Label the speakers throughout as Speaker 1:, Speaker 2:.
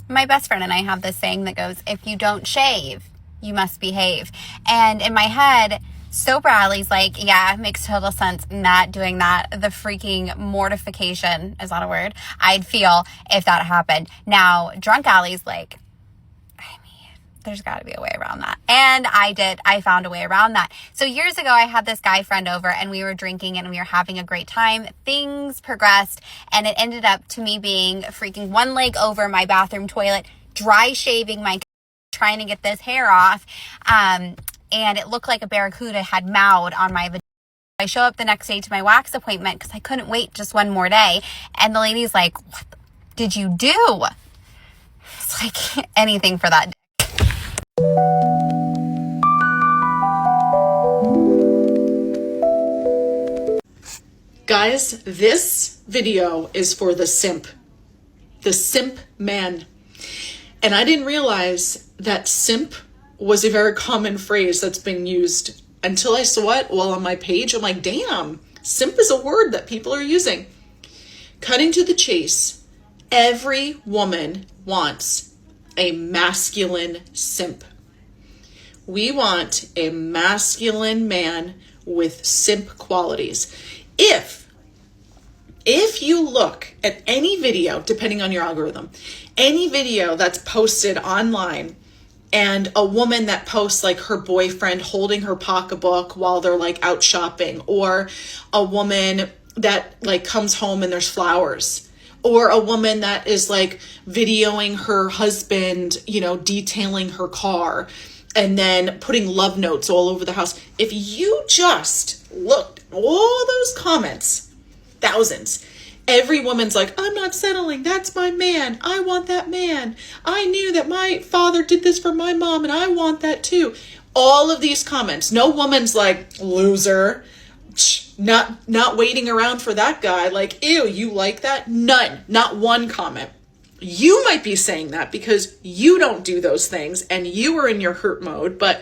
Speaker 1: My best friend and I have this saying that goes, if you don't shave, you must behave. And in my head, sober Allie's like, yeah, it makes total sense not doing that. The freaking mortification, is that a word, I'd feel if that happened. Now, drunk Allie's like, there's got to be a way around that. And I found a way around that. So years ago, I had this guy friend over and we were drinking and we were having a great time. Things progressed and it ended up to me being freaking one leg over my bathroom toilet, dry shaving my trying to get this hair off. And it looked like a barracuda had mowed on my vagina. I show up the next day to my wax appointment because I couldn't wait just one more day. And the lady's like, what did you do? It's like anything for that.
Speaker 2: Guys, this video is for the simp man. And I didn't realize that simp was a very common phrase that's been used until I saw it while on my page. I'm like, damn, simp is a word that people are using. Cutting to the chase, every woman wants a masculine simp. We want a masculine man with simp qualities. If you look at any video, depending on your algorithm, any video that's posted online and a woman that posts like her boyfriend holding her pocketbook while they're like out shopping, or a woman that like comes home and there's flowers, or a woman that is like videoing her husband, you know, detailing her car and then putting love notes all over the house. If you just looked at all those comments, thousands, every woman's like, I'm not settling. That's my man. I want that man. I knew that my father did this for my mom and I want that too. All of these comments, no woman's like, loser, not waiting around for that guy. Like, ew, you like that? None, not one comment. You might be saying that because you don't do those things and you are in your hurt mode, but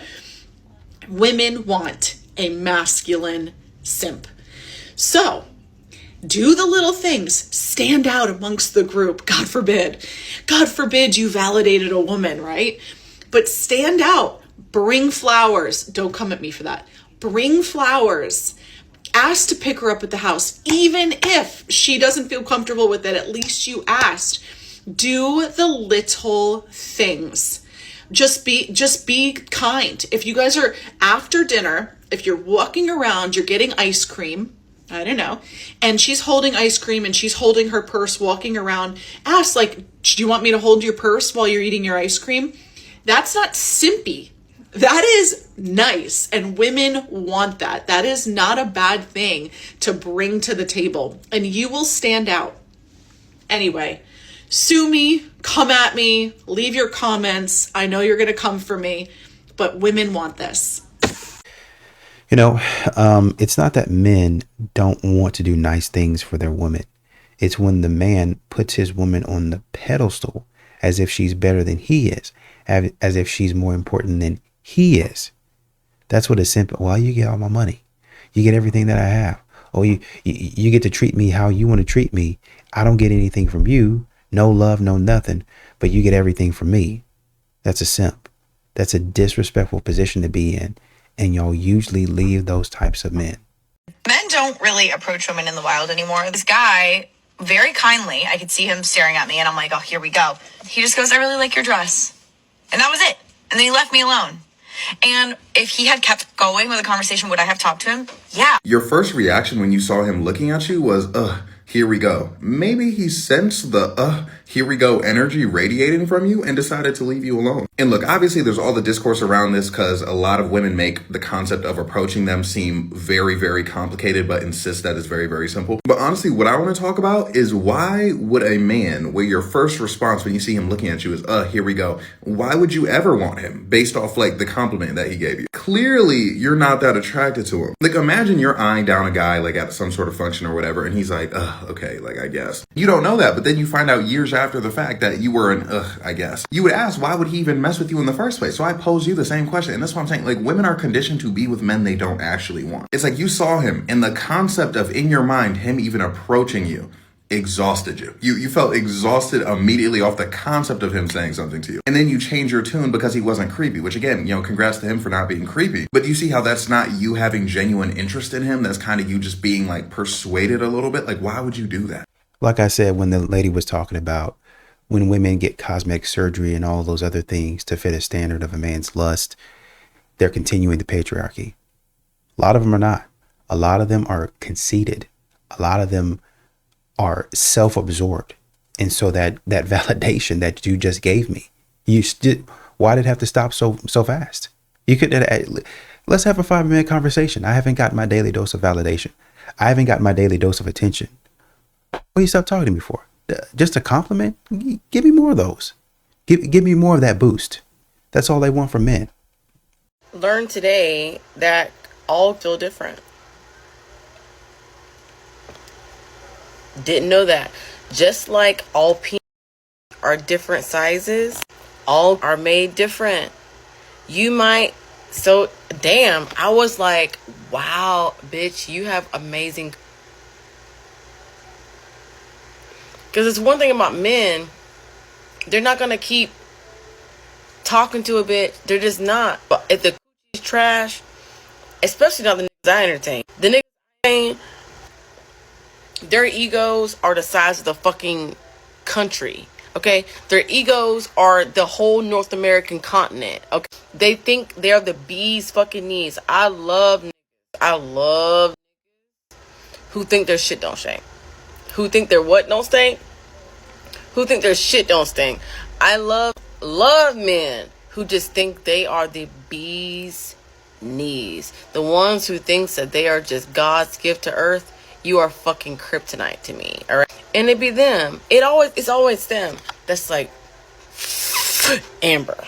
Speaker 2: women want a masculine simp. So do the little things, stand out amongst the group. God forbid you validated a woman, right? But stand out, bring flowers. Don't come at me for that. Bring flowers. Ask to pick her up at the house. Even if she doesn't feel comfortable with it, at least you asked. Do the little things. Just be kind. If you guys are after dinner, if you're walking around, you're getting ice cream, I don't know, and she's holding ice cream and she's holding her purse walking around, ask like, do you want me to hold your purse while you're eating your ice cream? That's not simpy. That is nice, and women want that. That is not a bad thing to bring to the table, and you will stand out. Anyway, sue me, come at me, leave your comments. I know you're going to come for me, but women want this.
Speaker 3: You know, it's not that men don't want to do nice things for their woman. It's when the man puts his woman on the pedestal as if she's better than he is, as if she's more important than he is. That's what a simp. Well, you get all my money. You get everything that I have. Oh, you get to treat me how you want to treat me. I don't get anything from you. No love, no nothing. But you get everything from me. That's a simp. That's a disrespectful position to be in. And y'all usually leave those types of men.
Speaker 4: Men don't really approach women in the wild anymore. This guy, very kindly, I could see him staring at me and I'm like, oh, here we go. He just goes, I really like your dress. And that was it. And then he left me alone. And if he had kept going with the conversation, would I have talked to him? Yeah.
Speaker 5: Your first reaction when you saw him looking at you was, here we go. Maybe he sensed the, here we go energy radiating from you and decided to leave you alone. And look, obviously there's all the discourse around this because a lot of women make the concept of approaching them seem very, very complicated, but insist that it's very, very simple. But honestly, what I want to talk about is why would a man, where your first response when you see him looking at you is, here we go. Why would you ever want him based off like the compliment that he gave you? Clearly, you're not that attracted to him. Like imagine you're eyeing down a guy like at some sort of function or whatever, and he's like, okay, like I guess. You don't know that, but then you find out years after the fact that you were an I guess. You would ask, why would he even mess with you in the first place? So I pose you the same question, and that's what I'm saying. Like women are conditioned to be with men they don't actually want. It's like you saw him, and the concept of in your mind him even approaching you exhausted you. You felt exhausted immediately off the concept of him saying something to you. And then you change your tune because he wasn't creepy, which again, congrats to him for not being creepy. But you see how that's not you having genuine interest in him? That's kind of you just being like persuaded a little bit. Like, why would you do that?
Speaker 3: Like I said, when the lady was talking about when women get cosmetic surgery and all those other things to fit a standard of a man's lust, they're continuing the patriarchy. A lot of them are not. A lot of them are conceited. A lot of them are self-absorbed. And so that validation that you just gave me, why did it have to stop so fast? You could, let's have a 5-minute conversation. I haven't got my daily dose of validation. I haven't got my daily dose of attention. What you stop talking to me for? Just a compliment? Give me more of those. Give me more of that boost. That's all they want from men.
Speaker 6: Learn today that all feel different. Didn't know that. Just like all penises are different sizes, all are made different. You might, damn, I was like, wow, bitch, you have amazing. Because it's one thing about men, they're not going to keep talking to a bitch. They're just not. But if the is trash, especially not the niggas I entertain. The niggas I entertain, their egos are the size of the fucking country. Okay? Their egos are the whole North American continent. Okay? They think they're the bee's fucking knees. I love niggas who think their shit don't stink. Who think their what don't stink? Who think their shit don't stink? I love men who just think they are the bee's knees. The ones who thinks that they are just God's gift to earth. You are fucking kryptonite to me. All right. And it be them. It's always them. That's like Amber.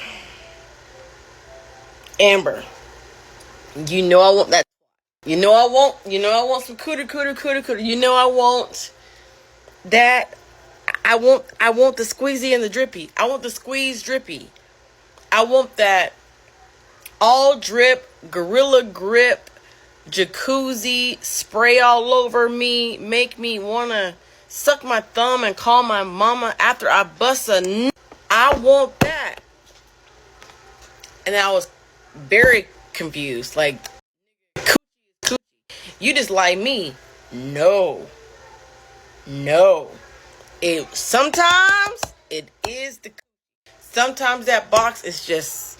Speaker 6: You know I want that. You know I want some cooter. You know I want that. I want the squeezy and the drippy. I want the squeeze drippy. I want that all drip, gorilla grip, jacuzzi, spray all over me, make me want to suck my thumb and call my mama after I bust a I want that. And I was very confused. Like, coochie. You just like me. No. Sometimes it is the. Sometimes that box is just.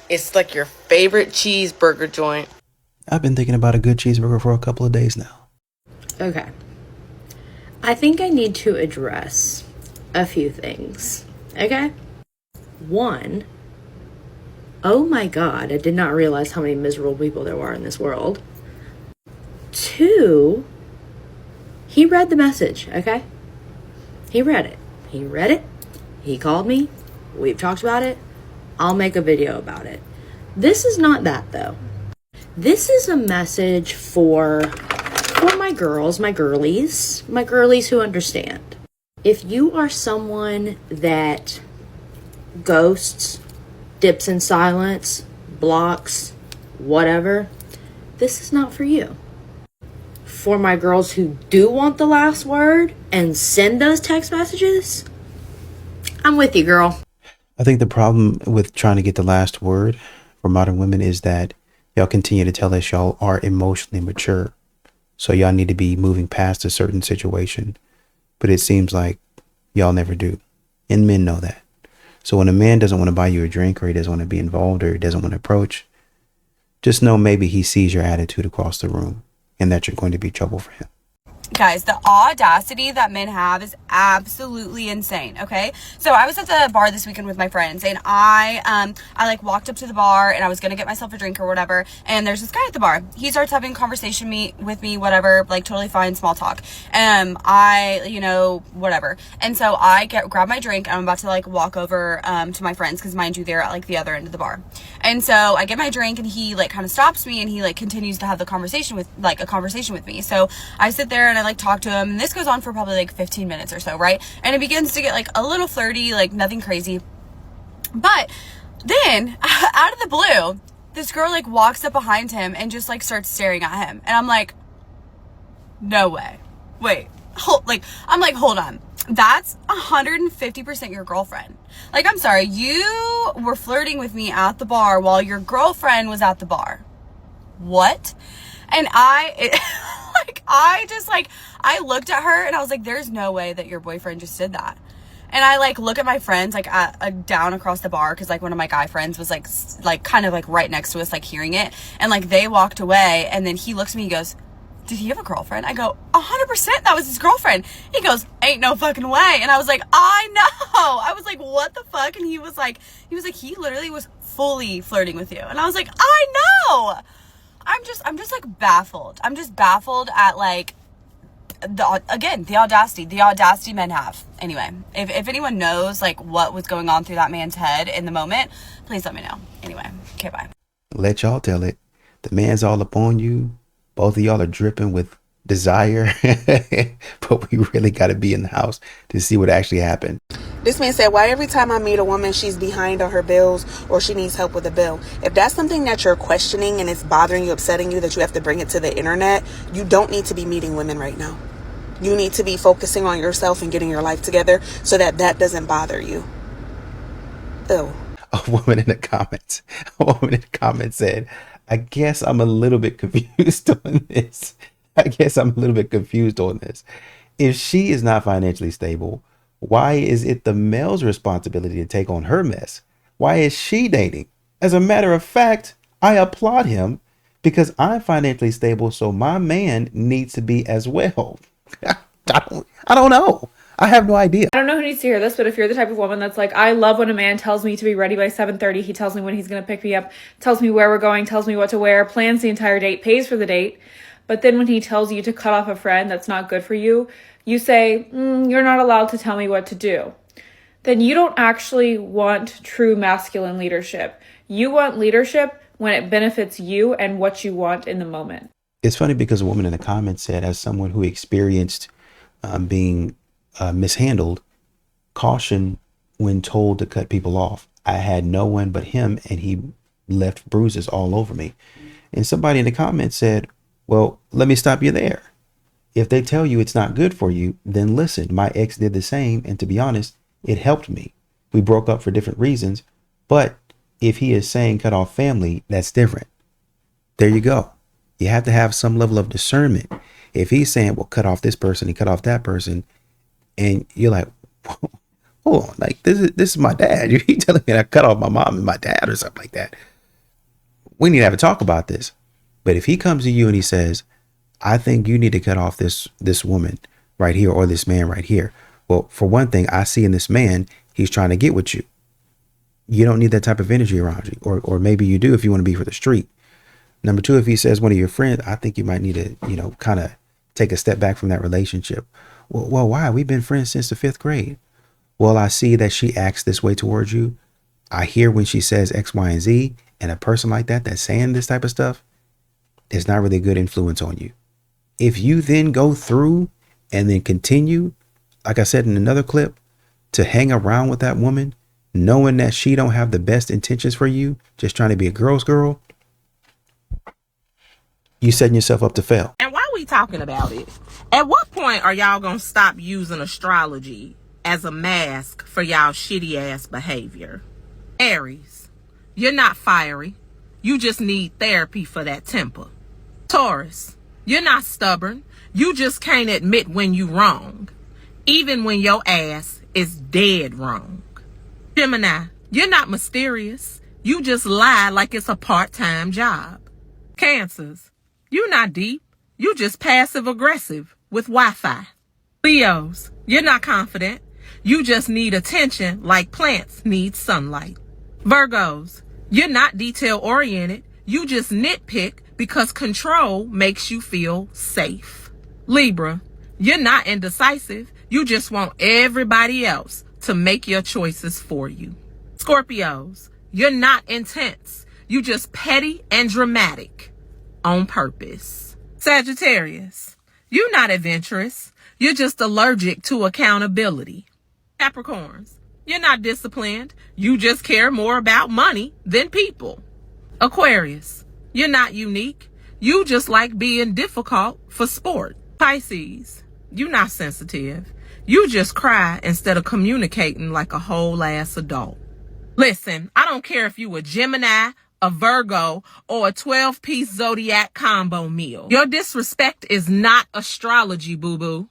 Speaker 6: It's like your favorite cheeseburger joint.
Speaker 3: I've been thinking about a good cheeseburger for a couple of days now.
Speaker 7: Okay. I think I need to address a few things. Okay? 1, oh my God, I did not realize how many miserable people there were in this world. 2, he read the message, okay? He read it. He called me. We've talked about it. I'll make a video about it. This is not that, though. This is a message for my girls, my girlies who understand. If you are someone that ghosts, dips in silence, blocks, whatever, this is not for you. For my girls who do want the last word and send those text messages, I'm with you, girl.
Speaker 3: I think the problem with trying to get the last word for modern women is that y'all continue to tell us y'all are emotionally mature. So y'all need to be moving past a certain situation. But it seems like y'all never do. And men know that. So when a man doesn't want to buy you a drink, or he doesn't want to be involved, or he doesn't want to approach, just know maybe he sees your attitude across the room and that you're going to be trouble for him.
Speaker 8: Guys, the audacity that men have is absolutely insane. Okay, so I was at the bar this weekend with my friends, and I like walked up to the bar, and I was gonna get myself a drink or whatever, and there's this guy at the bar. He starts having a conversation with me, whatever, like totally fine, small talk. Whatever. And so I grab my drink, and I'm about to like walk over to my friends, because mind you, they're at like the other end of the bar. And so I get my drink, and he like kind of stops me, and he like continues to have a conversation with me. So I sit there and I like talk to him, and this goes on for probably like 15 minutes or so, right? And it begins to get like a little flirty, like nothing crazy. But then out of the blue, this girl like walks up behind him and just like starts staring at him, and I'm like, no way. wait, hold on. That's 150% your girlfriend. Like, I'm sorry, you were flirting with me at the bar while your girlfriend was at the bar. What? And I looked at her and I was like, there's no way that your boyfriend just did that. And I like look at my friends like down across the bar, because like one of my guy friends was like kind of like right next to us, like hearing it, and like they walked away, and then he looks at me, he goes, did he have a girlfriend? I go, 100% that was his girlfriend. He goes, ain't no fucking way. And I was like, I know. I was like, what the fuck? And he was like, he literally was fully flirting with you. And I was like, I know. I'm just like baffled. I'm just baffled at like the audacity men have. Anyway, if anyone knows like what was going on through that man's head in the moment, please let me know. Anyway, okay, bye.
Speaker 3: Let y'all tell it. The man's all up on you. Both of y'all are dripping with desire, but we really got to be in the house to see what actually happened.
Speaker 9: This man said, why every time I meet a woman, she's behind on her bills or she needs help with a bill? If that's something that you're questioning and it's bothering you, upsetting you, that you have to bring it to the internet, you don't need to be meeting women right now. You need to be focusing on yourself and getting your life together so that doesn't bother you. Ew.
Speaker 3: A woman in the comments said, I guess I'm a little bit confused on this. If she is not financially stable, why is it the male's responsibility to take on her mess? Why is she dating? As a matter of fact, I applaud him because I'm financially stable, so my man needs to be as well. I don't know. I have no idea.
Speaker 10: I don't know who needs to hear this, but if you're the type of woman that's like, I love when a man tells me to be ready by 7:30, he tells me when he's going to pick me up, tells me where we're going, tells me what to wear, plans the entire date, pays for the date, but then when he tells you to cut off a friend that's not good for you, you say, you're not allowed to tell me what to do. Then you don't actually want true masculine leadership. You want leadership when it benefits you and what you want in the moment.
Speaker 3: It's funny because a woman in the comments said, as someone who experienced being mishandled, caution when told to cut people off. I had no one but him and he left bruises all over me. And somebody in the comments said, well, let me stop you there. If they tell you it's not good for you, then listen. My ex did the same, and to be honest, it helped me. We broke up for different reasons, but if he is saying cut off family, that's different. There you go. You have to have some level of discernment. If he's saying, well, cut off this person and cut off that person, and you're like, hold on, like this is my dad. You're telling me I cut off my mom and my dad or something like that. We need to have a talk about this. But if he comes to you and he says, I think you need to cut off this woman right here or this man right here. Well, for one thing, I see in this man, he's trying to get with you. You don't need that type of energy around you. Or maybe you do if you want to be for the street. Number two, if he says one of your friends, I think you might need to, kind of take a step back from that relationship. Well, why? We've been friends since the 5th grade. Well, I see that she acts this way towards you. I hear when she says X, Y, and Z, and a person like that's saying this type of stuff, is not really a good influence on you. If you then go through and then continue, like I said in another clip, to hang around with that woman, knowing that she don't have the best intentions for you, just trying to be a girl's girl, you setting yourself up to fail.
Speaker 11: And while we talking about it, at what point are y'all gonna stop using astrology as a mask for y'all shitty ass behavior? Aries, you're not fiery. You just need therapy for that temper. Taurus, you're not stubborn. You just can't admit when you wrong, even when your ass is dead wrong. Gemini, you're not mysterious. You just lie like it's a part-time job. Cancers, you're not deep. You just passive aggressive with Wi-Fi. Leos, you're not confident. You just need attention like plants need sunlight. Virgos, you're not detail oriented. You just nitpick because control makes you feel safe. Libra, you're not indecisive. You just want everybody else to make your choices for you. Scorpios, you're not intense. You just petty and dramatic on purpose. Sagittarius, you're not adventurous. You're just allergic to accountability. Capricorns, you're not disciplined. You just care more about money than people. Aquarius, you're not unique. You just like being difficult for sport. Pisces, You not sensitive. You just cry instead of communicating like a whole ass adult. Listen, I don't care if you a Gemini, a Virgo, or a 12-piece zodiac combo meal. Your disrespect is not astrology, boo-boo.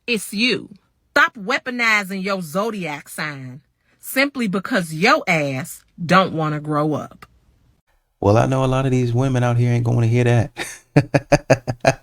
Speaker 11: It's you. Stop weaponizing your zodiac sign simply because your ass don't want to grow up.
Speaker 3: Well, I know a lot of these women out here ain't going to hear that.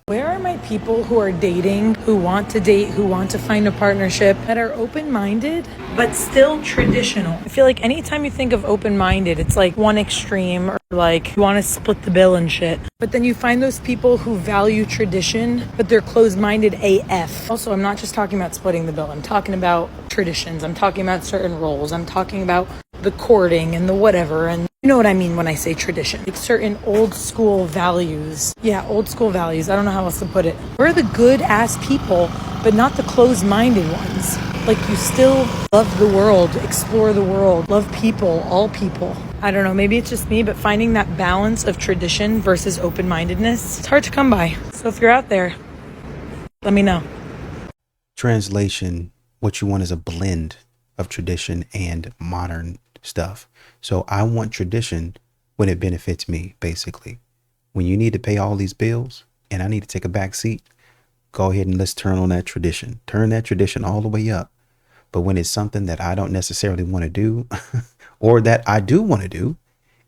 Speaker 12: Where are my people who are dating, who want to date, who want to find a partnership, that are open-minded, but still traditional? I feel like anytime you think of open-minded, it's like one extreme, or like you want to split the bill and shit. But then you find those people who value tradition, but they're closed-minded AF. Also, I'm not just talking about splitting the bill. I'm talking about traditions. I'm talking about certain roles. I'm talking about the courting and the whatever, and you know what I mean when I say tradition. Like certain old school values. Yeah, old school values. I don't know how else to put it. We're the good ass people, but not the closed-minded ones. Like you still love the world, explore the world, love people, all people. I don't know, maybe it's just me, but finding that balance of tradition versus open-mindedness, it's hard to come by. So if you're out there, let me know.
Speaker 3: Translation, what you want is a blend of tradition and modern stuff. So I want tradition when it benefits me, basically. When you need to pay all these bills and I need to take a back seat, go ahead and let's turn on that tradition. Turn that tradition all the way up. But when it's something that I don't necessarily want to do or that I do want to do,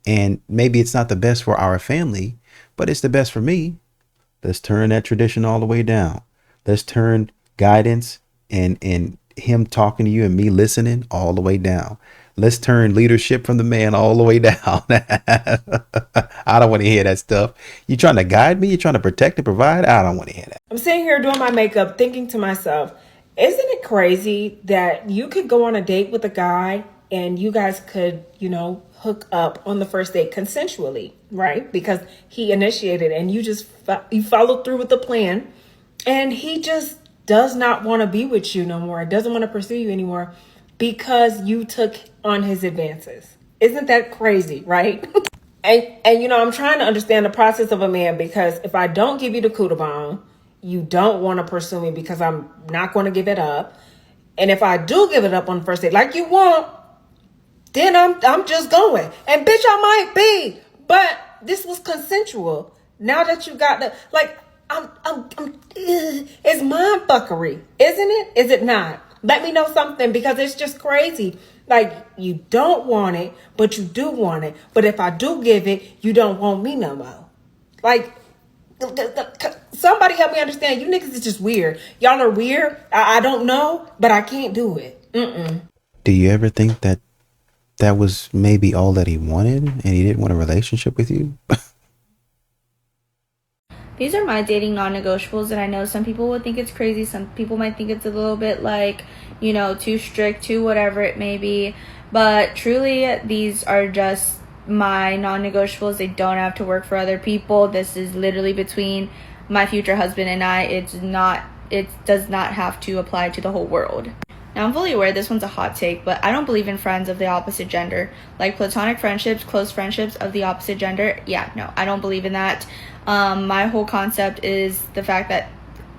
Speaker 3: and maybe it's not the best for our family, but it's the best for me, let's turn that tradition all the way down. Let's turn guidance and him talking to you and me listening all the way down. Let's turn leadership from the man all the way down. I don't want to hear that stuff. You trying to guide me? You trying to protect and provide? I don't want to hear that.
Speaker 13: I'm sitting here doing my makeup thinking to myself, isn't it crazy that you could go on a date with a guy and you guys could, hook up on the first date consensually, right? Because he initiated and you just you followed through with the plan, and he just does not want to be with you no more. Doesn't want to pursue you anymore because you took on his advances. Isn't that crazy, right? and I'm trying to understand the process of a man, because if I don't give you the cootie bone, you don't want to pursue me because I'm not going to give it up. And if I do give it up on the first date like you want, then I'm just going. And bitch, I might be, but this was consensual. Now that you got the, it's mind fuckery, isn't it? Is it not? Let me know something, because it's just crazy. Like, you don't want it, but you do want it. But if I do give it, you don't want me no more. Like, somebody help me understand. You niggas is just weird. Y'all are weird. I don't know, but I can't do it.
Speaker 3: Do you ever think that was maybe all that he wanted and he didn't want a relationship with you?
Speaker 14: These are my dating non-negotiables, and I know some people would think it's crazy. Some people might think it's a little bit like, too strict, too whatever it may be. But truly, these are just my non-negotiables. They don't have to work for other people. This is literally between my future husband and I. It does not have to apply to the whole world. Now, I'm fully aware this one's a hot take, but I don't believe in friends of the opposite gender. Like platonic friendships, close friendships of the opposite gender. Yeah, no, I don't believe in that. My whole concept is the fact that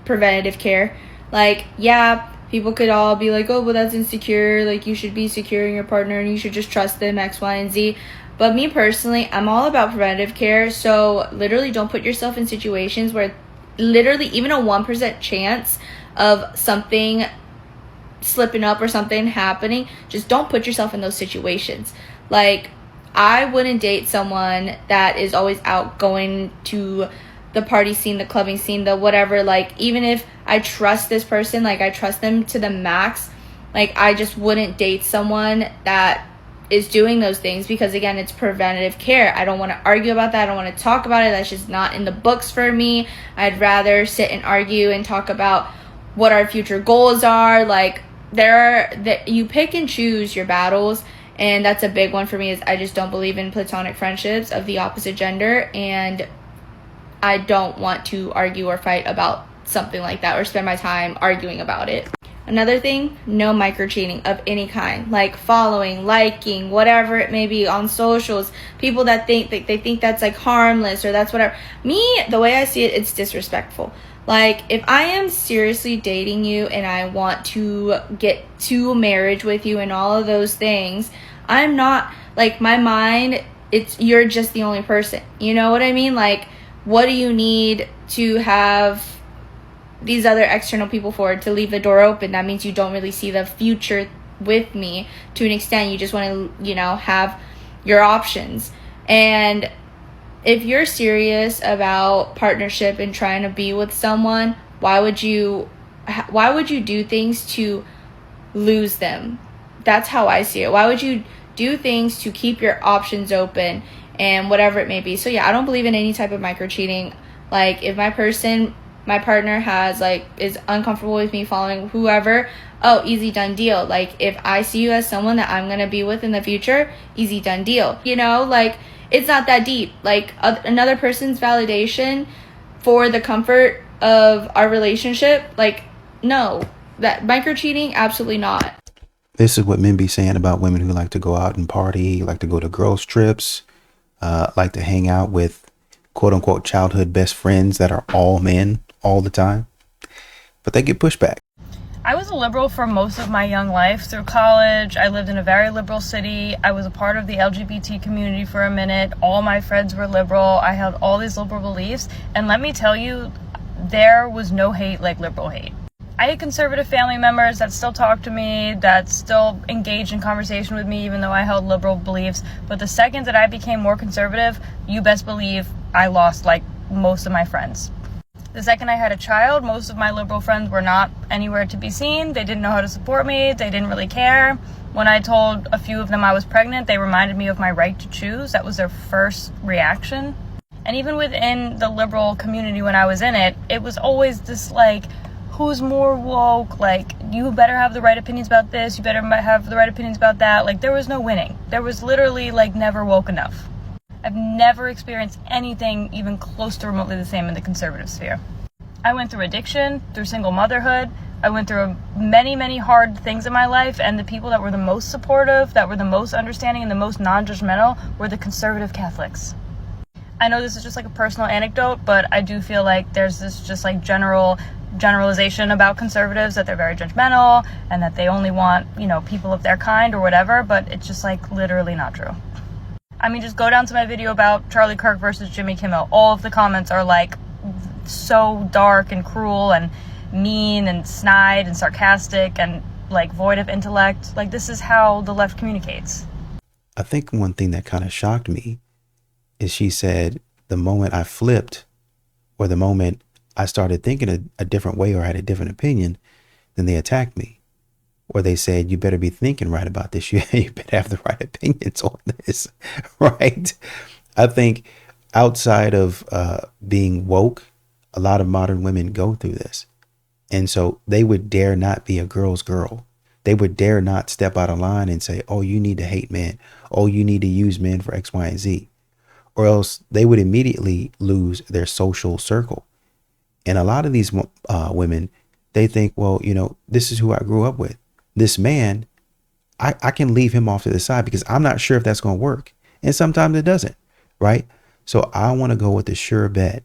Speaker 14: preventative care. Like, yeah, people could all be like, oh, well, that's insecure. Like, you should be secure in your partner and you should just trust them, X, Y, and Z. But me personally, I'm all about preventative care. So literally don't put yourself in situations where literally even a 1% chance of something slipping up or something happening. Just don't put yourself in those situations. Like, I wouldn't date someone that is always out going to the party scene, the clubbing scene, the whatever. Like, even if I trust this person, like I trust them to the max, like I just wouldn't date someone that is doing those things, because again, it's preventative care. I don't want to argue about that. I don't want to talk about it. That's just not in the books for me. I'd rather sit and argue and talk about what our future goals are. Like, you pick and choose your battles. And that's a big one for me, is I just don't believe in platonic friendships of the opposite gender. And I don't want to argue or fight about something like that or spend my time arguing about it. Another thing, no micro cheating of any kind. Like following, liking, whatever it may be on socials. People that think that's like harmless or that's whatever. Me, the way I see it, it's disrespectful. Like, if I am seriously dating you and I want to get to marriage with you and all of those things, I'm not, like, my mind, you're just the only person. You know what I mean? Like, what do you need to have these other external people for? To leave the door open? That means you don't really see the future with me to an extent. You just want to, have your options. And if you're serious about partnership and trying to be with someone, why would you do things to lose them? That's how I see it. Why would you do things to keep your options open and whatever it may be? So yeah, I don't believe in any type of micro cheating. Like, if my partner is uncomfortable with me following whoever, oh, easy done deal. Like, if I see you as someone that I'm gonna be with in the future, easy done deal. It's not that deep. Like, another person's validation for the comfort of our relationship, like, no. That micro cheating, absolutely not.
Speaker 3: This is what men be saying about women who like to go out and party, like to go to girls trips, like to hang out with quote unquote childhood best friends that are all men all the time. But they get pushback.
Speaker 10: I was a liberal for most of my young life. Through college, I lived in a very liberal city. I was a part of the LGBT community for a minute. All my friends were liberal. I held all these liberal beliefs. And let me tell you, there was no hate like liberal hate. I had conservative family members that still talk to me, that still engage in conversation with me, even though I held liberal beliefs. But the second that I became more conservative, you best believe I lost like most of my friends. The second I had a child, most of my liberal friends were not anywhere to be seen. They didn't know how to support me. They didn't really care. When I told a few of them I was pregnant, they reminded me of my right to choose. That was their first reaction. And even within the liberal community when I was in it, it was always this like, who's more woke? Like, you better have the right opinions about this. You better have the right opinions about that. Like, there was no winning. There was literally like never woke enough. I've never experienced anything even close to remotely the same in the conservative sphere. I went through addiction, through single motherhood. I went through many, many hard things in my life, and the people that were the most supportive, that were the most understanding, and the most non-judgmental were the conservative Catholics. I know this is just like a personal anecdote, but I do feel like there's this just like generalization about conservatives, that they're very judgmental and that they only want, people of their kind or whatever, but it's just like literally not true. I mean, just go down to my video about Charlie Kirk versus Jimmy Kimmel. All of the comments are like so dark and cruel and mean and snide and sarcastic and like void of intellect. Like, this is how the left communicates.
Speaker 3: I think one thing that kind of shocked me is she said the moment I flipped, or the moment I started thinking a different way or had a different opinion, then they attacked me. Or they said, you better be thinking right about this. You better have the right opinions on this, right? I think outside of being woke, a lot of modern women go through this. And so they would dare not be a girl's girl. They would dare not step out of line and say, oh, you need to hate men. Oh, you need to use men for X, Y, and Z. Or else they would immediately lose their social circle. And a lot of these women, they think, well, this is who I grew up with. This man, I can leave him off to the side because I'm not sure if that's going to work. And sometimes it doesn't, right? So I want to go with the sure bet.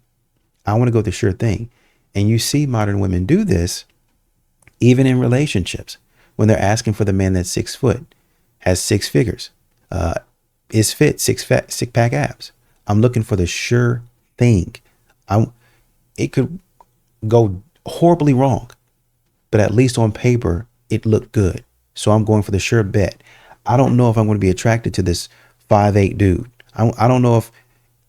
Speaker 3: I want to go with the sure thing. And you see modern women do this even in relationships when they're asking for the man that's 6 foot, has 6 figures, is fit, six pack abs. I'm looking for the sure thing. It could go horribly wrong, but at least on paper, it looked good. So I'm going for the sure bet. I don't know if I'm going to be attracted to this 5'8" dude. I don't know if,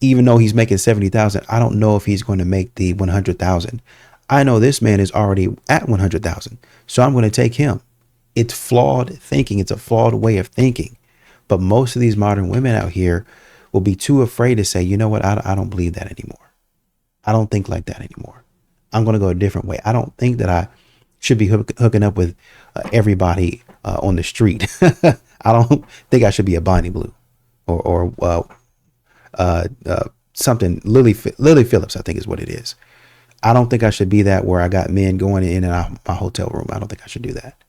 Speaker 3: even though he's making 70,000, I don't know if he's going to make the 100,000. I know this man is already at 100,000. So I'm going to take him. It's flawed thinking. It's a flawed way of thinking. But most of these modern women out here will be too afraid to say, you know what? I don't believe that anymore. I don't think like that anymore. I'm going to go a different way. I don't think that I should be hooking up with everybody on the street. I don't think I should be a Bonnie Blue or something. Lily Phillips, I think is what it is. I don't think I should be that where I got men going in and out of my hotel room. I don't think I should do that.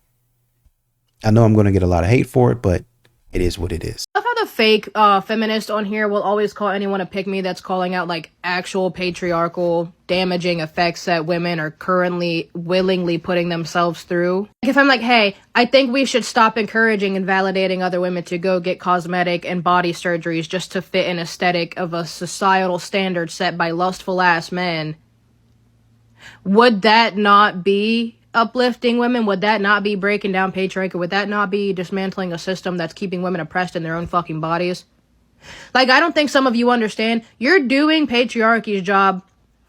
Speaker 3: I know I'm going to get a lot of hate for it, but it is what it is.
Speaker 8: I love how
Speaker 15: the fake feminist on here will always call anyone a pick-me that's calling out like actual patriarchal damaging effects that women are currently willingly putting themselves through. Like if I'm like, hey, I think we should stop encouraging and validating other women to go get cosmetic and body surgeries just to fit an aesthetic of a societal standard set by lustful ass men, would that not be uplifting women? Would that not be breaking down patriarchy? Would that not be dismantling a system that's keeping women oppressed in their own fucking bodies? Like, I don't think some of you understand. You're doing patriarchy's job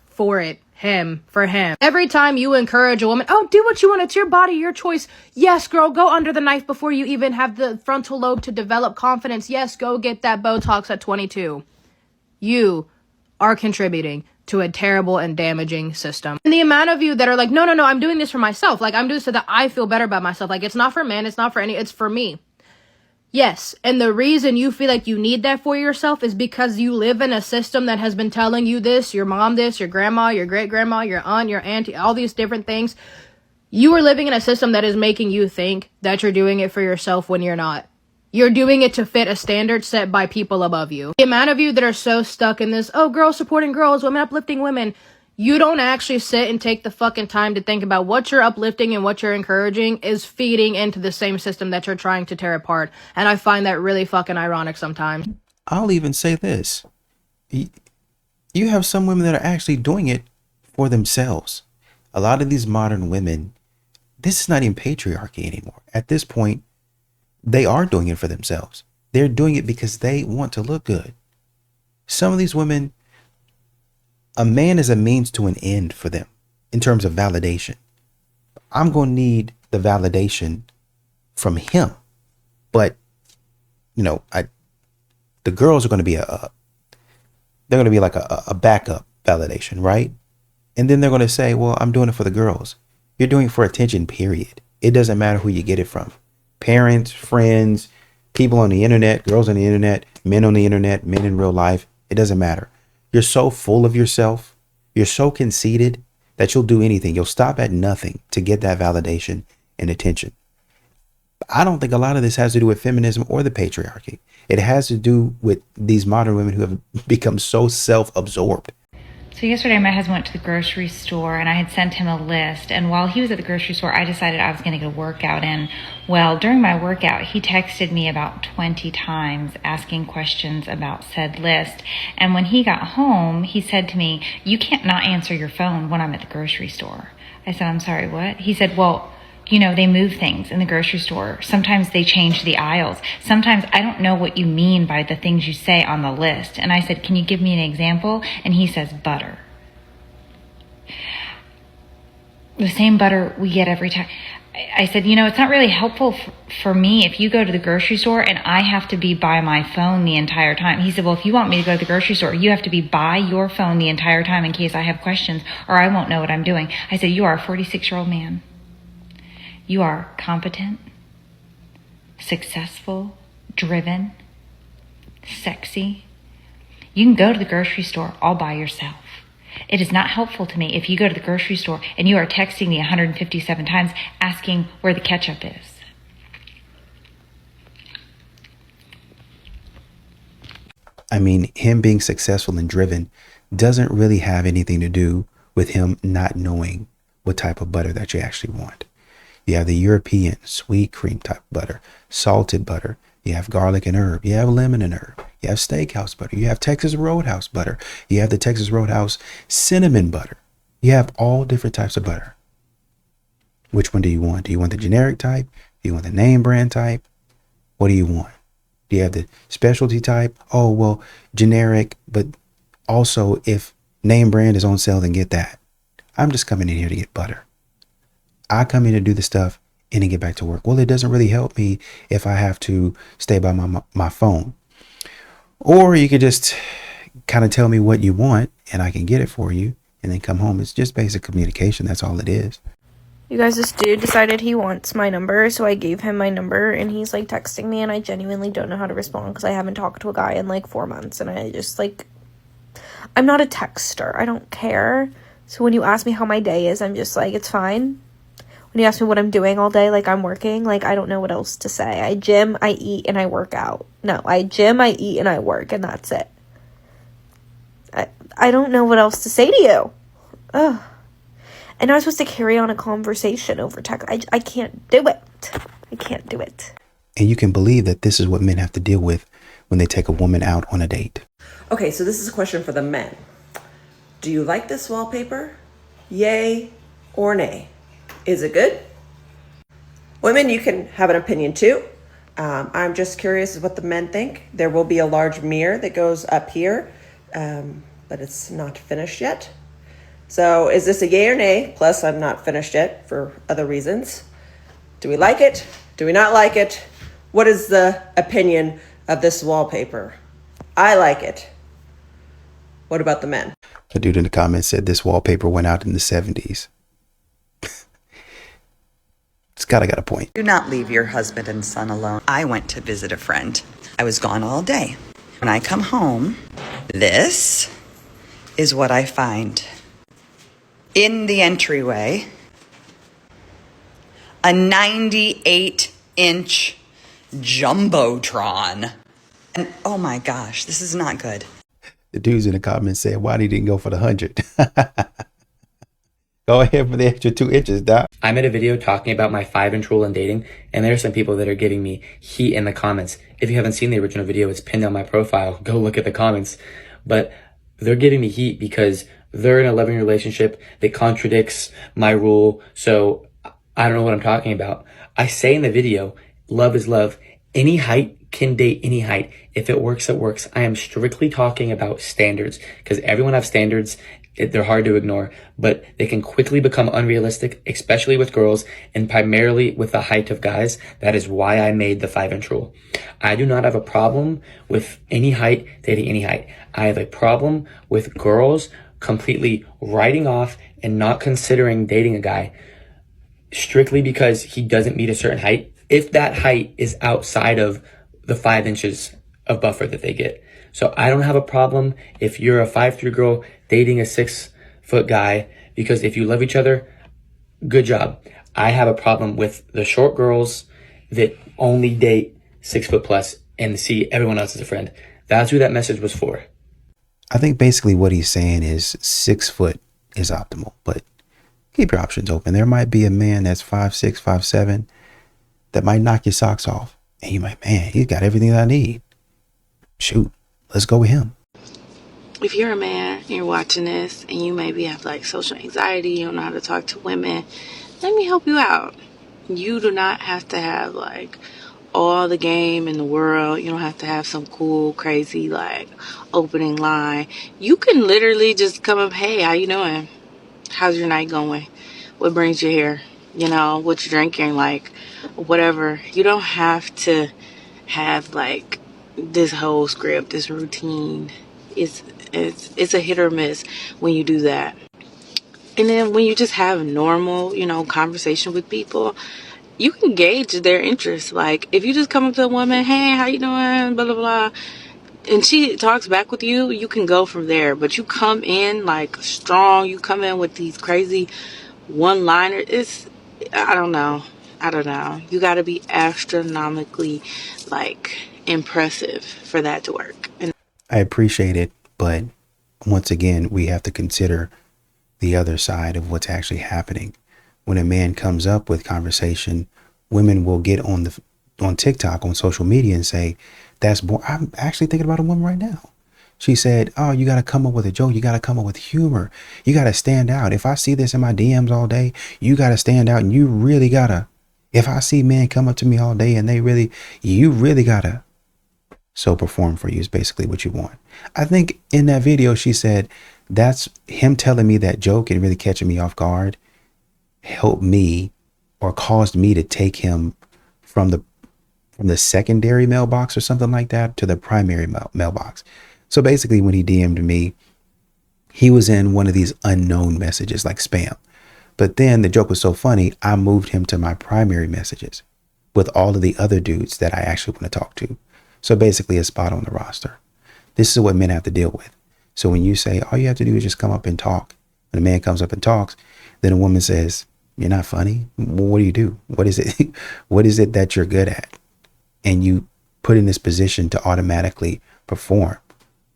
Speaker 15: for him. Every time you encourage a woman, oh, do what you want. It's your body, your choice. Yes, girl, go under the knife before you even have the frontal lobe to develop confidence. Yes, go get that Botox at 22. You are contributing to a terrible and damaging system. And the amount of you that are like, no, I'm doing this for myself. Like, I'm doing this so that I feel better about myself. Like, it's not for men, it's not for it's for me. Yes, and the reason you feel like you need that for yourself is because you live in a system that has been telling you this, your mom this, your grandma, your great-grandma, your aunt, your auntie, all these different things. You are living in a system that is making you think that you're doing it for yourself when you're not. You're doing it to fit a standard set by people above you. The amount of you that are so stuck in this, oh, girls supporting girls, women uplifting women, you don't actually sit and take the fucking time to think about what you're uplifting and what you're encouraging is feeding into the same system that you're trying to tear apart. And I find that really fucking ironic sometimes.
Speaker 3: I'll even say this. You have some women that are actually doing it for themselves. A lot of these modern women, this is not even patriarchy anymore. At this point, they are doing it for themselves. They're doing it because they want to look good. Some of these women, a man is a means to an end for them in terms of validation. I'm going to need the validation from him. But, the girls are going to be they're going to be like a backup validation, right? And then they're going to say, well, I'm doing it for the girls. You're doing it for attention, period. It doesn't matter who you get it from. Parents, friends, people on the internet, girls on the internet, men on the internet, men in real life. It doesn't matter. You're so full of yourself. You're so conceited that you'll do anything. You'll stop at nothing to get that validation and attention. I don't think a lot of this has to do with feminism or the patriarchy. It has to do with these modern women who have become so self-absorbed.
Speaker 16: So yesterday my husband went to the grocery store and I had sent him a list, and while he was at the grocery store I decided I was going to get a workout in. Well, during my workout he texted me about 20 times asking questions about said list, and when he got home he said to me, you can't not answer your phone when I'm at the grocery store. I said, I'm sorry, what? He said, well, they move things in the grocery store. Sometimes they change the aisles. Sometimes I don't know what you mean by the things you say on the list. And I said, can you give me an example? And he says, butter. The same butter we get every time. I said, it's not really helpful for me if you go to the grocery store and I have to be by my phone the entire time. He said, well, if you want me to go to the grocery store, you have to be by your phone the entire time in case I have questions or I won't know what I'm doing. I said, you are a 46-year-old man. You are competent, successful, driven, sexy. You can go to the grocery store all by yourself. It is not helpful to me if you go to the grocery store and you are texting me 157 times asking where the ketchup is.
Speaker 3: I mean, him being successful and driven doesn't really have anything to do with him not knowing what type of butter that you actually want. You have the European sweet cream type butter, salted butter. You have garlic and herb. You have lemon and herb. You have steakhouse butter. You have Texas Roadhouse butter. You have the Texas Roadhouse cinnamon butter. You have all different types of butter. Which one do you want? Do you want the generic type? Do you want the name brand type? What do you want? Do you have the specialty type? Oh, well, generic, but also if name brand is on sale, then get that. I'm just coming in here to get butter. I come in to do the stuff and then get back to work. Well, it doesn't really help me if I have to stay by my phone. Or you could just kind of tell me what you want and I can get it for you and then come home. It's just basic communication. That's all it is.
Speaker 17: You guys, this dude decided he wants my number, so I gave him my number, and he's, texting me, and I genuinely don't know how to respond because I haven't talked to a guy in, 4 months, and I just, I'm not a texter. I don't care. So when you ask me how my day is, I'm just it's fine. When When you ask me what I'm doing all day, like I'm working, like I don't know what else to say. I gym, I eat, and I work out. No, I gym, I eat, and I work, and that's it. I don't know what else to say to you. Ugh. And I'm supposed to carry on a conversation over text. I can't do it. I can't do it.
Speaker 3: And you can believe that this is what men have to deal with when they take a woman out on a date.
Speaker 18: Okay, so this is a question for the men. Do you like this wallpaper? Yay or nay? Is it good? Women, you can have an opinion too. I'm just curious what the men think. There will be a large mirror that goes up here, but it's not finished yet. So is this a yay or nay? Plus, I'm not finished yet for other reasons. Do we like it? Do we not like it? What is the opinion of this wallpaper? I like it. What about the men?
Speaker 3: A dude in the comments said this wallpaper went out in the 70s. Scott, I got a point.
Speaker 19: Do not leave your husband and son alone. I went to visit a friend. I was gone all day. When I come home, this is what I find. In the entryway, a 98-inch Jumbotron. And oh my gosh, this is not good.
Speaker 3: The dudes in the comments said, why he didn't go for the 100? Go ahead for the extra 2 inches, Doc.
Speaker 20: I made a video talking about my 5-inch rule in dating, and there are some people that are giving me heat in the comments. If you haven't seen the original video, it's pinned on my profile. Go look at the comments. But they're giving me heat because they're in a loving relationship that contradicts my rule. So I don't know what I'm talking about. I say in the video, love is love. Any height can date any height. If it works, it works. I am strictly talking about standards because everyone has standards. They're hard to ignore, but they can quickly become unrealistic, especially with girls and primarily with the height of guys. That is why I made the 5-inch rule. I do not have a problem with any height dating any height. I have a problem with girls completely writing off and not considering dating a guy strictly because he doesn't meet a certain height, if that height is outside of the 5 inches of buffer that they get. So I don't have a problem if you're a 5'3" girl dating a 6-foot guy, because if you love each other, good job. I have a problem with the short girls that only date 6 foot plus and see everyone else as a friend. That's who that message was for.
Speaker 3: I think basically what he's saying is 6 foot is optimal, but keep your options open. There might be a man that's 5'6", 5'7", that might knock your socks off. And you might, man, he's got everything that I need. Shoot, let's go with him.
Speaker 21: If you're a man and you're watching this and you maybe have like social anxiety, you don't know how to talk to women, let me help you out. You do not have to have like all the game in the world. You don't have to have some cool, crazy like opening line. You can literally just come up, hey, how you doing? How's your night going? What brings you here? You know, what you drinking, like whatever. You don't have to have like this whole script, this routine. It's a hit or miss when you do that. And then when you just have normal, you know, conversation with people, you can gauge their interest. Like if you just come up to a woman, hey, how you doing? Blah, blah, blah. And she talks back with you, you can go from there. But you come in like strong, you come in with these crazy one-liners. I don't know. You got to be astronomically like impressive for that to work. And
Speaker 3: I appreciate it, but once again, we have to consider the other side of what's actually happening. When a man comes up with conversation, women will get on TikTok, on social media, and say, "That's boring. I'm actually thinking about a woman right now. She said, oh, you got to come up with a joke. You got to come up with humor. You got to stand out. If I see this in my DMs all day, you got to stand out, and you really got to, if I see men come up to me all day and you really got to, so perform for you is basically what you want." I think in that video, she said, that's him telling me that joke and really catching me off guard helped me or caused me to take him from the secondary mailbox or something like that to the primary mailbox. So basically when he DM'd me, he was in one of these unknown messages like spam. But then the joke was so funny, I moved him to my primary messages with all of the other dudes that I actually want to talk to. So basically a spot on the roster. This is what men have to deal with. So when you say all you have to do is just come up and talk, and a man comes up and talks, then a woman says, You're not funny. Well, what do you do? What is it? What is it that you're good at? And you put in this position to automatically perform.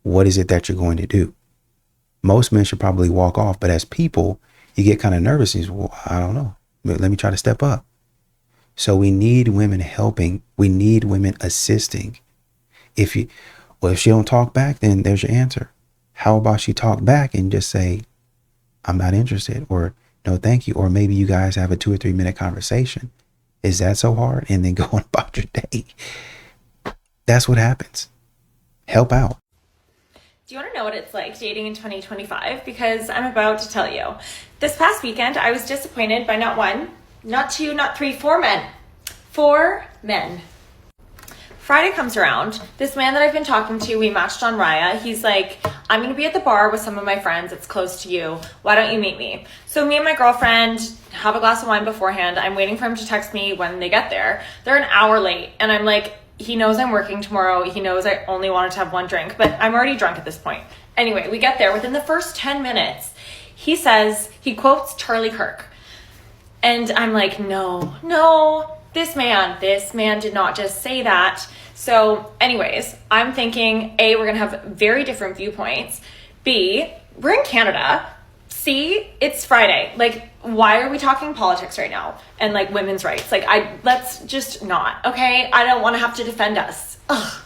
Speaker 3: What is it that you're going to do? Most men should probably walk off, but as people, you get kind of nervous. And you say, well, I don't know. Let me try to step up. So we need women helping. We need women assisting. If she don't talk back, then there's your answer. How about she talk back and just say, I'm not interested, or no, thank you. Or maybe you guys have a 2 or 3 minute conversation. Is that so hard? And then go on about your day. That's what happens. Help out.
Speaker 10: Do you want to know what it's like dating in 2025? Because I'm about to tell you. This past weekend, I was disappointed by not 1, not 2, not 3, 4 men. 4 men. Friday comes around. This man that I've been talking to, we matched on Raya. He's like, I'm going to be at the bar with some of my friends. It's close to you. Why don't you meet me? So me and my girlfriend have a glass of wine beforehand. I'm waiting for him to text me when they get there. They're an hour late. And I'm like, he knows I'm working tomorrow. He knows I only wanted to have 1 drink, but I'm already drunk at this point. Anyway, we get there. Within the first 10 minutes, he quotes Charlie Kirk. And I'm like, no, this man did not just say that. So anyways, I'm thinking, A, we're going to have very different viewpoints. B, we're in Canada. C, it's Friday. Like, why are we talking politics right now? And like women's rights. Like, let's just not, okay? I don't want to have to defend us. Ugh.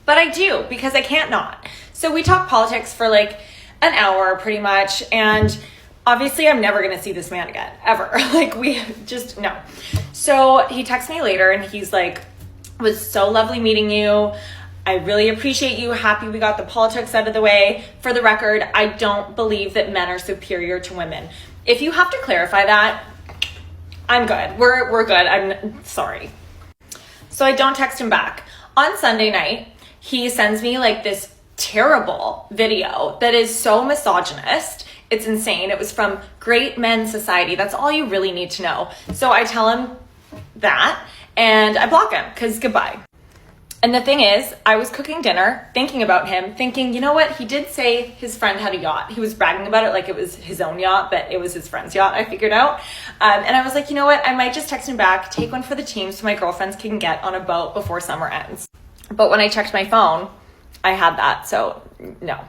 Speaker 10: But I do, because I can't not. So we talk politics for like an hour pretty much. And obviously I'm never going to see this man again, ever. Like, we just, no. So he texts me later and he's like, was so lovely meeting you. I really appreciate you. Happy we got the politics out of the way. For the record, I don't believe that men are superior to women. If you have to clarify that, I'm good. We're good. I'm sorry. So I don't text him back. On Sunday night, he sends me like this terrible video that is so misogynist. It's insane. It was from Great Men Society. That's all you really need to know. So I tell him that and I block him because goodbye. And the thing is, I was cooking dinner, thinking about him, thinking, you know what? He did say his friend had a yacht. He was bragging about it like it was his own yacht, but it was his friend's yacht, I figured out. And I was like, you know what? I might just text him back, take one for the team so my girlfriends can get on a boat before summer ends. But when I checked my phone, I had that, so no.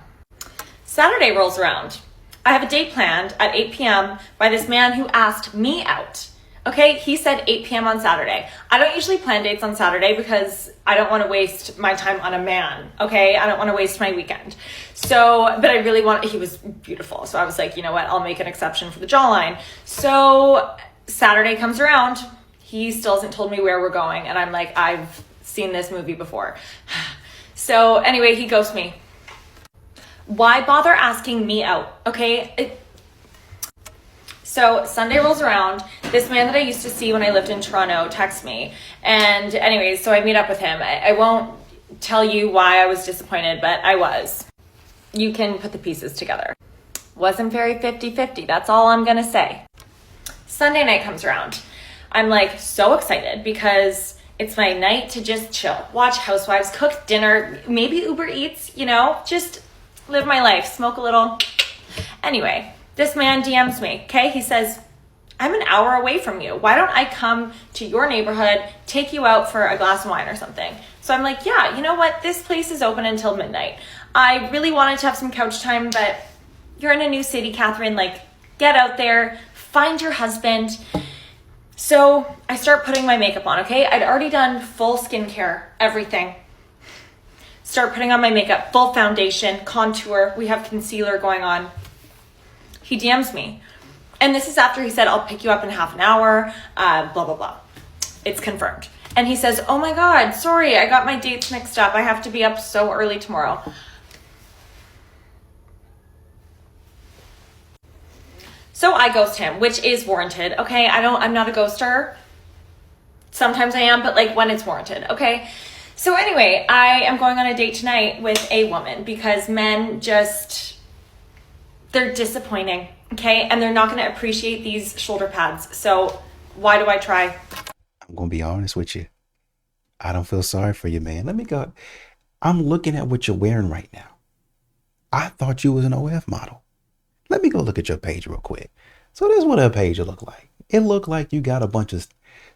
Speaker 10: Saturday rolls around. I have a date planned at 8 p.m. by this man who asked me out. Okay, he said 8 p.m. on Saturday. I don't usually plan dates on Saturday because I don't want to waste my time on a man, okay? I don't want to waste my weekend. So, but I really he was beautiful. So I was like, you know what? I'll make an exception for the jawline. So Saturday comes around. He still hasn't told me where we're going. And I'm like, I've seen this movie before. So anyway, he ghosts me. Why bother asking me out, okay? So Sunday rolls around. This man that I used to see when I lived in Toronto texts me. And anyways, so I meet up with him. I won't tell you why I was disappointed, but I was. You can put the pieces together. Wasn't very 50-50. That's all I'm going to say. Sunday night comes around. I'm like so excited because it's my night to just chill. Watch Housewives, cook dinner, maybe Uber Eats, you know, just live my life, smoke a little. Anyway, this man DMs me, okay? He says, I'm an hour away from you. Why don't I come to your neighborhood, take you out for a glass of wine or something? So I'm like, yeah, you know what? This place is open until midnight. I really wanted to have some couch time, but you're in a new city, Catherine. Like, get out there, find your husband. So I start putting my makeup on, okay? I'd already done full skincare, everything. Start putting on my makeup, full foundation, contour. We have concealer going on. He DMs me. And this is after he said, I'll pick you up in half an hour, blah, blah, blah. It's confirmed. And he says, oh my God, sorry, I got my dates mixed up. I have to be up so early tomorrow. So I ghost him, which is warranted, okay? I'm not a ghoster. Sometimes I am, but like when it's warranted, okay? So anyway, I am going on a date tonight with a woman because men they're disappointing, okay? And they're not going to appreciate these shoulder pads. So why do I try?
Speaker 3: I'm going to be honest with you. I don't feel sorry for you, man. Let me go. I'm looking at what you're wearing right now. I thought you was an OF model. Let me go look at your page real quick. So this is what her page will look like. It look like you got a bunch of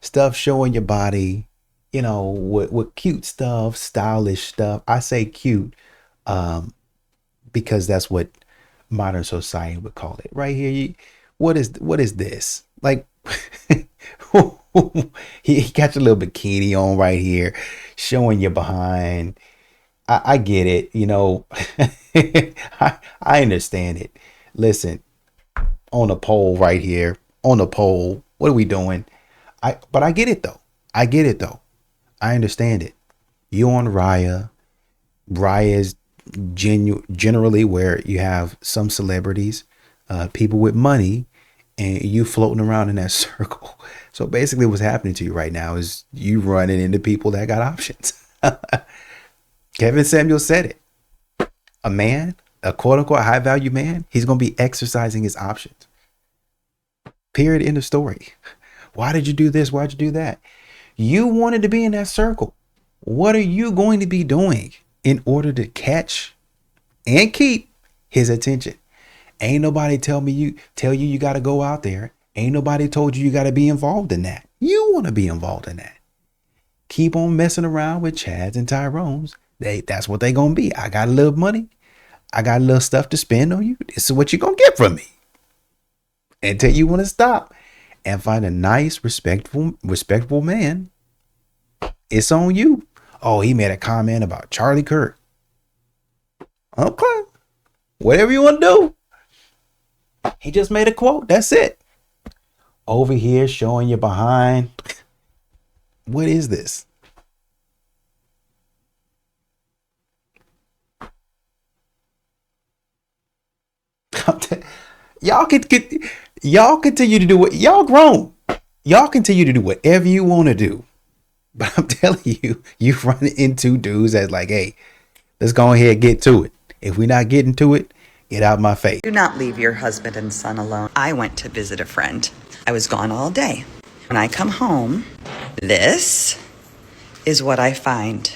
Speaker 3: stuff showing your body, you know, with cute stuff, stylish stuff. I say cute because that's what modern society would call it. Right here, what is this? Like, he got your little bikini on right here, showing your behind. I get it, you know. I understand it. Listen, on a poll right here, on a poll, what are we doing? But I get it though. I understand it. You on Raya. Raya is generally where you have some celebrities, people with money, and you floating around in that circle. So basically what's happening to you right now is you running into people that got options. Kevin Samuel said it. A man, a quote unquote high value man, he's going to be exercising his options. Period. End of story. Why did you do this? Why'd you do that? You wanted to be in that circle. What are you going to be doing in order to catch and keep his attention? Ain't nobody tell you you got to go out there. Ain't nobody told you got to be involved in that. You want to be involved in that. Keep on messing around with Chads and Tyrones. That's what they gonna be. I got a little money. I got a little stuff to spend on you. This is what you're gonna get from me. Until you want to stop and find a nice, respectable man, it's on you. Oh, he made a comment about Charlie Kirk. Okay. Whatever you want to do. He just made a quote. That's it. Over here showing you behind. What is this? Y'all continue to do what y'all grown. Y'all continue to do whatever you want to do. But I'm telling you, you run into dudes that's like, hey, let's go ahead and get to it. If we're not getting to it, get out my face.
Speaker 19: Do not leave your husband and son alone. I went to visit a friend. I was gone all day. When I come home, this is what I find.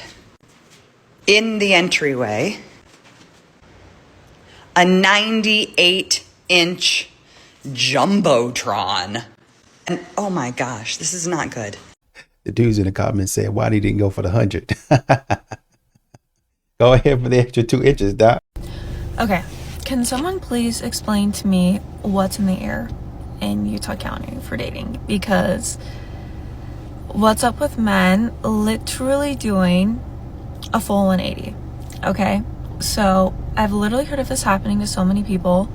Speaker 19: In the entryway, a 98-inch Jumbotron. And oh my gosh, this is not good.
Speaker 3: The dudes in the comments said, why he didn't go for the 100? Go ahead for the extra 2 inches, Doc.
Speaker 14: Okay, can someone please explain to me what's in the air in Utah County for dating? Because what's up with men literally doing a full 180? Okay, so I've literally heard of this happening to so many people,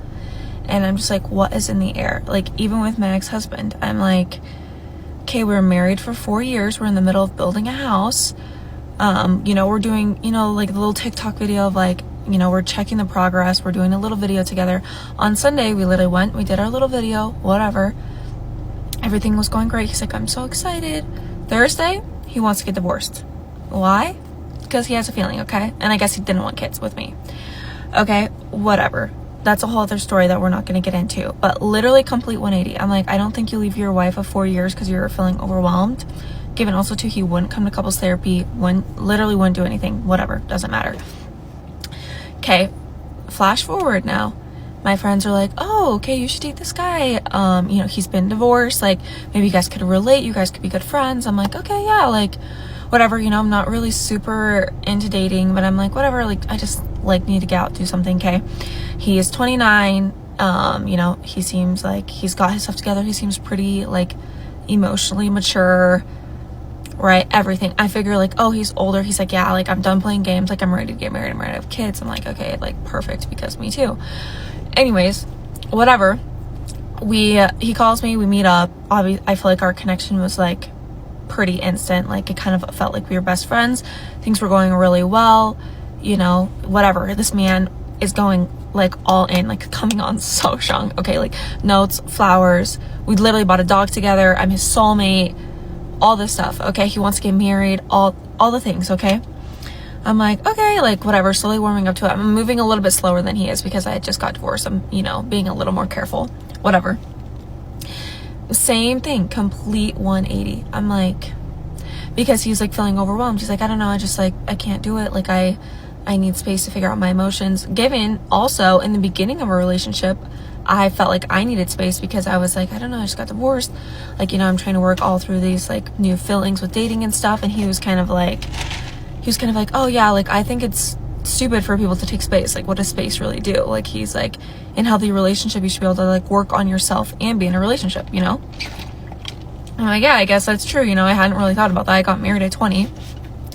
Speaker 14: and I'm just like, what is in the air? Like, even with my ex-husband, I'm like, okay, we're married for 4 years, we're in the middle of building a house, you know, we're doing, you know, like the little TikTok video of like, you know, we're checking the progress, we're doing a little video together. On Sunday, we literally went, we did our little video, whatever, everything was going great. He's like, I'm so excited. Thursday, he wants to get divorced. Why? Because he has a feeling, okay? And I guess he didn't want kids with me. Okay, whatever. That's a whole other story that we're not going to get into. But literally complete 180. I'm like, I don't think you leave your wife of 4 years because you're feeling overwhelmed. Given also too, he wouldn't come to couples therapy, literally wouldn't do anything, whatever, doesn't matter. Okay, flash forward now. My friends are like, oh, okay, you should date this guy. You know, he's been divorced. Like, maybe you guys could relate. You guys could be good friends. I'm like, okay, yeah, like, whatever. You know, I'm not really super into dating, but I'm like, whatever. Like, I just, like, need to get out, do something, okay? He is 29. You know, he seems like he's got his stuff together. He seems pretty, like, emotionally mature, right? Everything. I figure, like, oh, he's older. He's like, yeah, like, I'm done playing games. Like, I'm ready to get married. I'm ready to have kids. I'm like, okay, like, perfect, because me too. Anyways, whatever. He calls me, we meet up. Obviously, I feel like our connection was like pretty instant. Like, it kind of felt like we were best friends. Things were going really well, you know, whatever. This man is going like all in, like coming on so strong. Okay, like notes, flowers. We literally bought a dog together. I'm his soulmate, all this stuff. Okay, he wants to get married, all the things. Okay, I'm like, okay, like whatever, slowly warming up to it. I'm moving a little bit slower than he is because I just got divorced. I'm, you know, being a little more careful, whatever. Same thing, complete 180. I'm like, because he's like feeling overwhelmed. He's like, I don't know, I just like, I can't do it. Like, I need space to figure out my emotions. Given also in the beginning of a relationship,
Speaker 8: I felt like I needed space because I was like, I don't know, I just got divorced. Like, you know, I'm trying to work all through these like new feelings with dating and stuff. And he was kind of like, oh yeah, like I think it's stupid for people to take space. Like, what does space really do? Like, he's like, in healthy relationship, you should be able to like work on yourself and be in a relationship, you know? I'm like, yeah, I guess that's true. You know, I hadn't really thought about that. I got married at 20.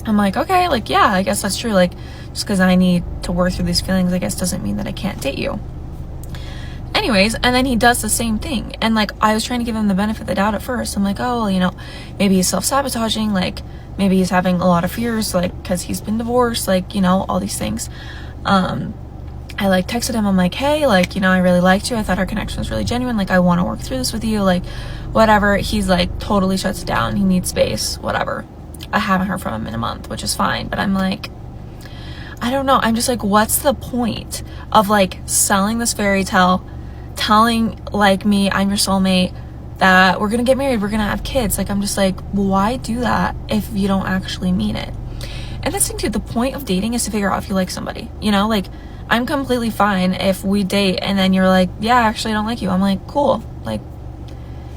Speaker 8: I'm like, okay, like, yeah, I guess that's true. Like, just because I need to work through these feelings, I guess doesn't mean that I can't date you. Anyways, and then he does the same thing. And like, I was trying to give him the benefit of the doubt at first. I'm like, oh, well, you know, maybe he's self-sabotaging. Like, maybe he's having a lot of fears, like, because he's been divorced, like, you know, all these things. I like texted him. I'm like, hey, like, you know, I really liked you. I thought our connection was really genuine. Like, I want to work through this with you. Like, whatever. He's like totally shuts down. He needs space, whatever. I haven't heard from him in a month, which is fine. But I'm like, I don't know. I'm just like, what's the point of like selling this fairy tale, telling like me, I'm your soulmate, that we're going to get married, we're going to have kids. Like, I'm just like, why do that if you don't actually mean it? And that's the thing too, the point of dating is to figure out if you like somebody, you know, like I'm completely fine if we date and then you're like, yeah, actually I don't like you. I'm like, cool. Like,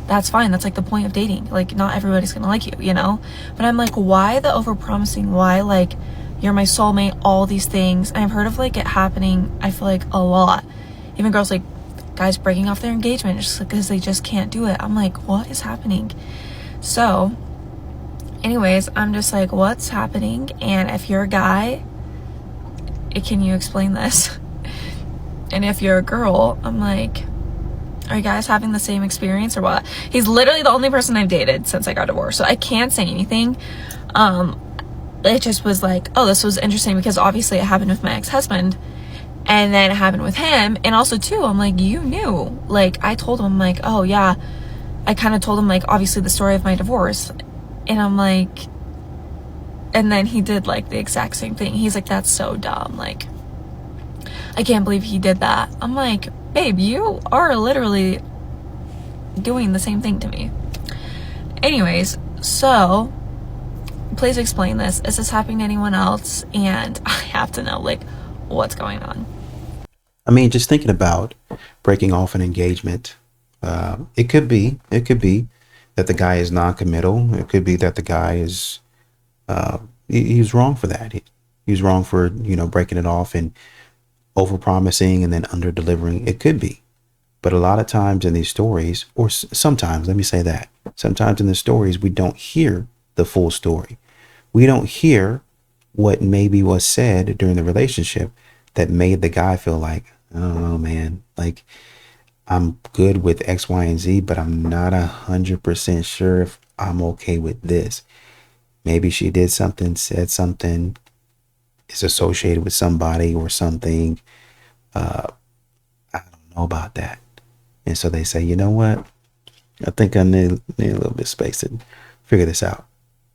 Speaker 8: that's fine. That's like the point of dating. Like, not everybody's going to like you, you know, but I'm like, why the over promising? Why like, you're my soulmate, all these things. And I've heard of like it happening, I feel like a lot. Even girls like, guys breaking off their engagement just because they just can't do it. I'm like, what is happening? So anyways, I'm just like, what's happening? And if you're a guy, can you explain this? And if you're a girl, I'm like, are you guys having the same experience or what? He's literally the only person I've dated since I got divorced, so I can't say anything. It just was like, oh, this was interesting because obviously it happened with my ex-husband. And then it happened with him. And also too, I'm like, you knew. Like, I told him, I'm like, oh yeah. I kind of told him like, obviously the story of my divorce. And I'm like, and then he did like the exact same thing. He's like, that's so dumb. Like, I can't believe he did that. I'm like, babe, you are literally doing the same thing to me. Anyways, so please explain this. Is this happening to anyone else? And I have to know, like, what's going on.
Speaker 3: I mean, just thinking about breaking off an engagement, it could be that the guy is non-committal. It could be that the guy is, he was wrong for that. He was wrong for, you know, breaking it off and over-promising and then under-delivering. It could be. But a lot of times in these stories, or sometimes, let me say that, sometimes in the stories, we don't hear the full story. We don't hear what maybe was said during the relationship that made the guy feel like, I don't know, man, like I'm good with X, Y, and Z, but I'm not 100% sure if I'm okay with this. Maybe she did something, said something, is associated with somebody or something. I don't know about that. And so they say, you know what? I think I need a little bit of space to figure this out.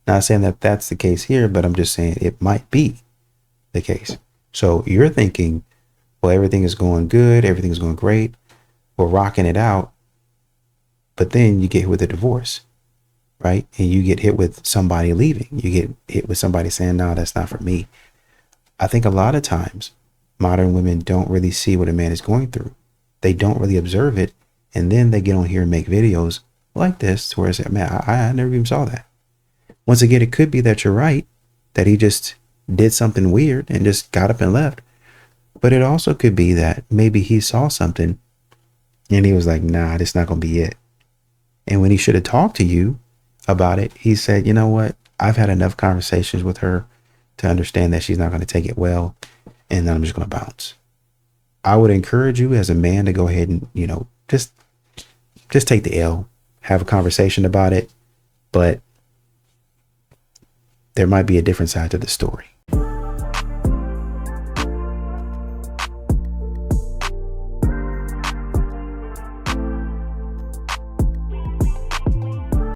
Speaker 3: Not saying that that's the case here, but I'm just saying it might be the case. So you're thinking, well, everything is going good. Everything's going great. We're rocking it out. But then you get hit with a divorce, right? And you get hit with somebody leaving. You get hit with somebody saying, no, that's not for me. I think a lot of times modern women don't really see what a man is going through. They don't really observe it. And then they get on here and make videos like this where it's, man, I never even saw that. Once again, it could be that you're right, that he just did something weird and just got up and left. But it also could be that maybe he saw something and he was like, nah, this is not going to be it. And when he should have talked to you about it, he said, you know what? I've had enough conversations with her to understand that she's not going to take it well. And then I'm just going to bounce. I would encourage you as a man to go ahead and, you know, just take the L, have a conversation about it. But there might be a different side to the story.